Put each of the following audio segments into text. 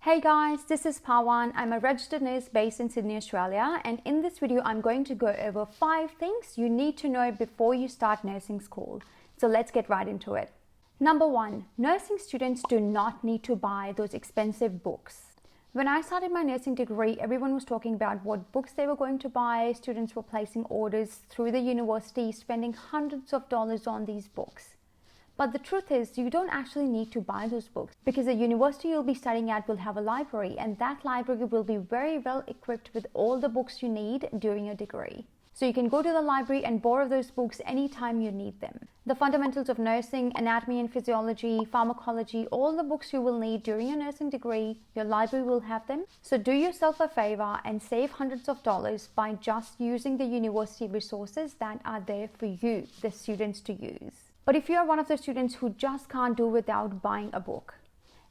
Hey guys, this is Pawan. I'm a registered nurse based in Sydney, Australia, and in this video I'm going to go over 5 things you need to know before you start nursing school. So let's get right into it. Number 1, nursing students do not need to buy those expensive books. When I started my nursing degree, everyone was talking about what books they were going to buy. Students were placing orders through the university, spending hundreds of dollars on these books. But the truth is, you don't actually need to buy those books because the university you'll be studying at will have a library, and that library will be very well equipped with all the books you need during your degree. So you can go to the library and borrow those books anytime you need them. The fundamentals of nursing, anatomy and physiology, pharmacology, all the books you will need during your nursing degree, your library will have them. So do yourself a favor and save hundreds of dollars by just using the university resources that are there for you, the students, to use. But if you're one of the students who just can't do without buying a book,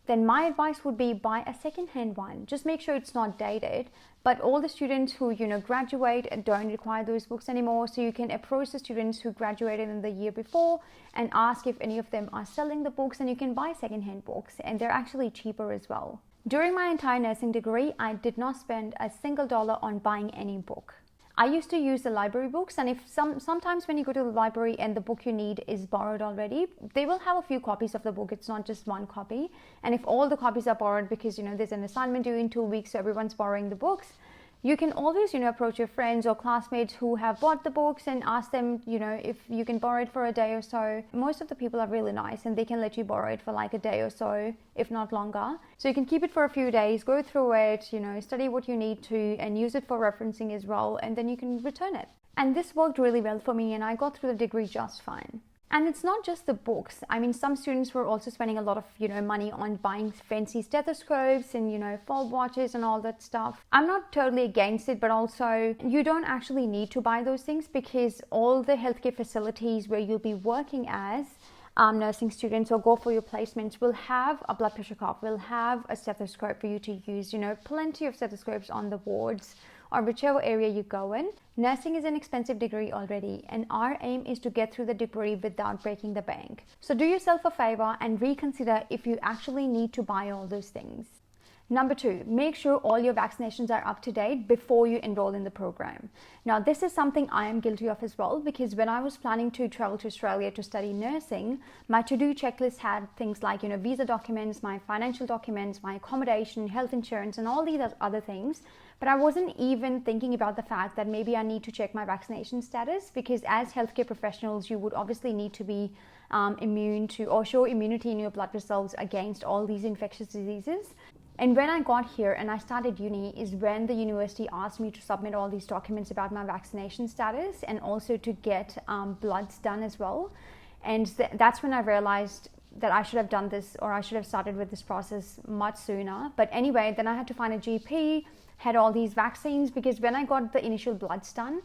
then my advice would be buy a second-hand one. Just make sure it's not dated. But all the students who graduate don't require those books anymore, so you can approach the students who graduated in the year before and ask if any of them are selling the books, and you can buy second-hand books, and they're actually cheaper as well. During my entire nursing degree, I did not spend a single dollar on buying any book. I used to use the library books, and if sometimes when you go to the library and the book you need is borrowed already, they will have a few copies of the book. It's not just one copy. And if all the copies are borrowed because there's an assignment due in 2 weeks, so everyone's borrowing the books, you can always approach your friends or classmates who have bought the books and ask them if you can borrow it for a day or so. Most of the people are really nice and they can let you borrow it for like a day or so, if not longer. So you can keep it for a few days, go through it, study what you need to, and use it for referencing as well, and then you can return it. And this worked really well for me, and I got through the degree just fine. And it's not just the books. I mean, some students were also spending a lot of, money on buying fancy stethoscopes and, fob watches and all that stuff. I'm not totally against it, but also you don't actually need to buy those things because all the healthcare facilities where you'll be working as nursing students or go for your placements will have a blood pressure cuff, will have a stethoscope for you to use, plenty of stethoscopes on the wards or whichever area you go in. Nursing is an expensive degree already, and our aim is to get through the degree without breaking the bank. So do yourself a favor and reconsider if you actually need to buy all those things. Number 2, make sure all your vaccinations are up to date before you enroll in the program. Now, this is something I am guilty of as well, because when I was planning to travel to Australia to study nursing, my to-do checklist had things like, visa documents, my financial documents, my accommodation, health insurance, and all these other things. But I wasn't even thinking about the fact that maybe I need to check my vaccination status, because as healthcare professionals, you would obviously need to be immune to or show immunity in your blood results against all these infectious diseases. And when I got here and I started uni is when the university asked me to submit all these documents about my vaccination status and also to get bloods done as well. And that's when I realized that I should have done this, or I should have started with this process much sooner. But anyway, then I had to find a GP, had all these vaccines, because when I got the initial bloods done,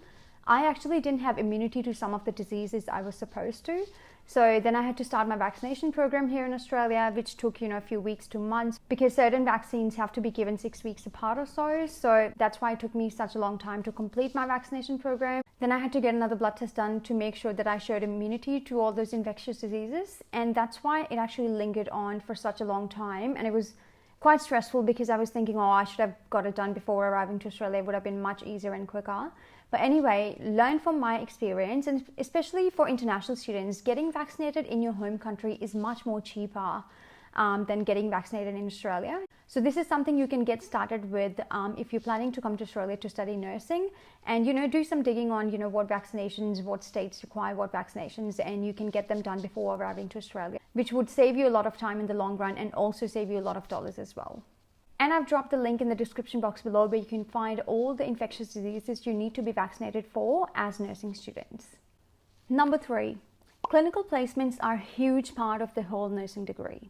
I actually didn't have immunity to some of the diseases I was supposed to. So then I had to start my vaccination program here in Australia, which took, a few weeks to months, because certain vaccines have to be given 6 weeks apart or so. So that's why it took me such a long time to complete my vaccination program. Then I had to get another blood test done to make sure that I showed immunity to all those infectious diseases. And that's why it actually lingered on for such a long time. And it was quite stressful because I was thinking, I should have got it done before arriving to Australia. It would have been much easier and quicker. But anyway, learn from my experience, and especially for international students, getting vaccinated in your home country is much more cheaper than getting vaccinated in Australia. So this is something you can get started with if you're planning to come to Australia to study nursing, and do some digging on what vaccinations, what states require what vaccinations, and you can get them done before arriving to Australia, which would save you a lot of time in the long run and also save you a lot of dollars as well. And I've dropped the link in the description box below where you can find all the infectious diseases you need to be vaccinated for as nursing students. Number 3, clinical placements are a huge part of the whole nursing degree.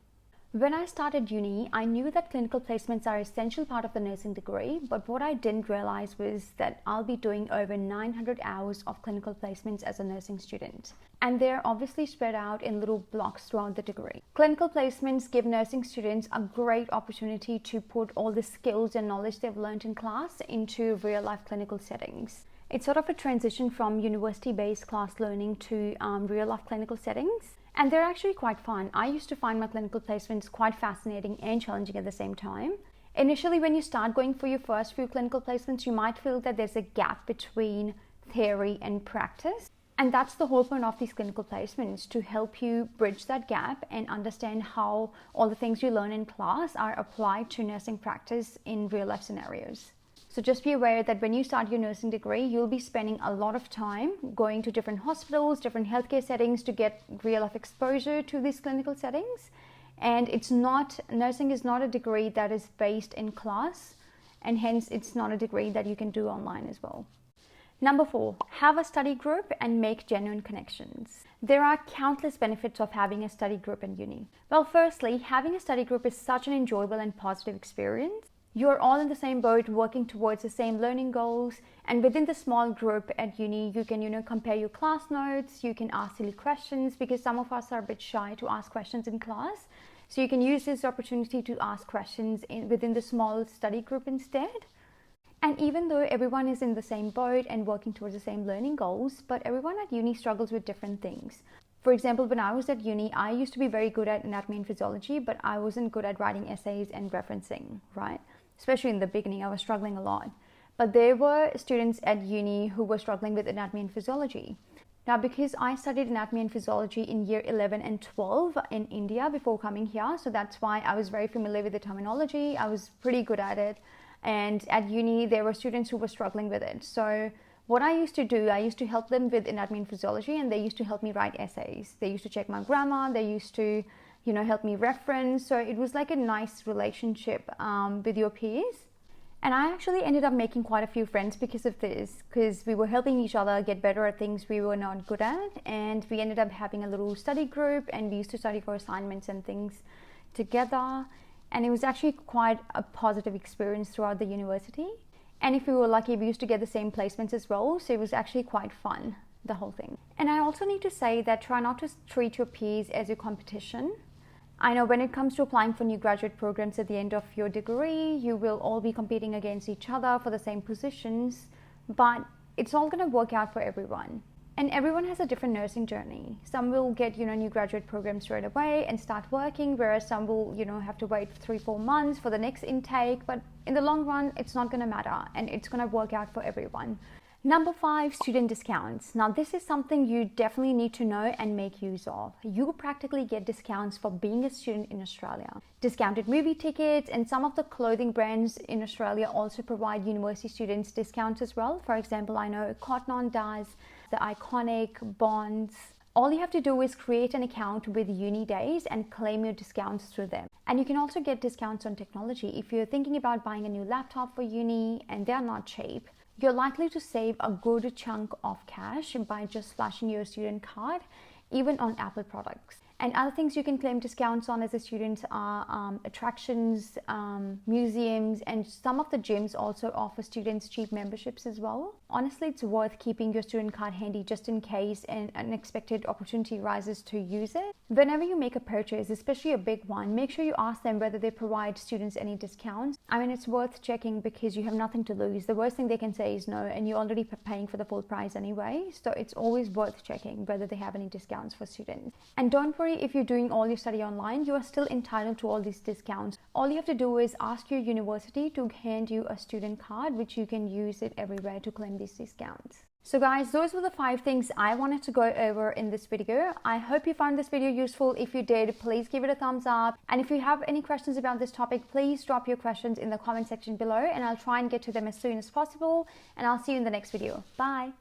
When I started uni, I knew that clinical placements are an essential part of the nursing degree, but what I didn't realize was that I'll be doing over 900 hours of clinical placements as a nursing student. And they're obviously spread out in little blocks throughout the degree. Clinical placements give nursing students a great opportunity to put all the skills and knowledge they've learned in class into real-life clinical settings. It's sort of a transition from university-based class learning to real-life clinical settings. And they're actually quite fun. I used to find my clinical placements quite fascinating and challenging at the same time. Initially, when you start going for your first few clinical placements, you might feel that there's a gap between theory and practice. And that's the whole point of these clinical placements, to help you bridge that gap and understand how all the things you learn in class are applied to nursing practice in real life scenarios. So just be aware that when you start your nursing degree, you'll be spending a lot of time going to different hospitals, different healthcare settings to get real life exposure to these clinical settings. And nursing is not a degree that is based in class, and hence it's not a degree that you can do online as well. Number 4, have a study group and make genuine connections. There are countless benefits of having a study group in uni. Well, firstly, having a study group is such an enjoyable and positive experience. You're all in the same boat, working towards the same learning goals, and within the small group at uni, you can, compare your class notes, you can ask silly questions, because some of us are a bit shy to ask questions in class. So you can use this opportunity to ask questions within the small study group instead. And even though everyone is in the same boat and working towards the same learning goals, but everyone at uni struggles with different things. For example, when I was at uni, I used to be very good at anatomy and physiology, but I wasn't good at writing essays and referencing, right? Especially in the beginning, I was struggling a lot. But there were students at uni who were struggling with anatomy and physiology. Now, because I studied anatomy and physiology in year 11 and 12 in India before coming here, so that's why I was very familiar with the terminology. I was pretty good at it. And at uni, there were students who were struggling with it. So what I used to do, I used to help them with anatomy and physiology, and they used to help me write essays. They used to check my grammar. They used to, help me reference. So it was like a nice relationship with your peers. And I actually ended up making quite a few friends because of this, because we were helping each other get better at things we were not good at. And we ended up having a little study group, and we used to study for assignments and things together. And it was actually quite a positive experience throughout the university. And if we were lucky, we used to get the same placements as well. So it was actually quite fun, the whole thing. And I also need to say that try not to treat your peers as your competition. I know when it comes to applying for new graduate programs at the end of your degree, you will all be competing against each other for the same positions, but it's all going to work out for everyone. And everyone has a different nursing journey. Some will get, new graduate programs straight away and start working, whereas some will, have to wait 3-4 months for the next intake. But in the long run, it's not going to matter, and it's going to work out for everyone. Number 5, student discounts. Now, this is something you definitely need to know and make use of. You practically get discounts for being a student in Australia. Discounted movie tickets, and some of the clothing brands in Australia also provide university students discounts as well. For example, I know Cotton On does, the Iconic, Bonds. All you have to do is create an account with Uni Days and claim your discounts through them. And you can also get discounts on technology. If you're thinking about buying a new laptop for uni and they're not cheap, you're likely to save a good chunk of cash by just flashing your student card, even on Apple products. And other things you can claim discounts on as a student are attractions, museums, and some of the gyms also offer students cheap memberships as well. Honestly, it's worth keeping your student card handy just in case an unexpected opportunity rises to use it. Whenever you make a purchase, especially a big one, make sure you ask them whether they provide students any discounts. I mean, it's worth checking because you have nothing to lose. The worst thing they can say is no, and you're already paying for the full price anyway. So it's always worth checking whether they have any discounts for students. And don't worry if you're doing all your study online, you are still entitled to all these discounts. All you have to do is ask your university to hand you a student card, which you can use it everywhere to claim these discounts. So guys, those were the 5 things I wanted to go over in this video. I hope you found this video useful. If you did, please give it a thumbs up. And if you have any questions about this topic, please drop your questions in the comment section below and I'll try and get to them as soon as possible. And I'll see you in the next video. Bye.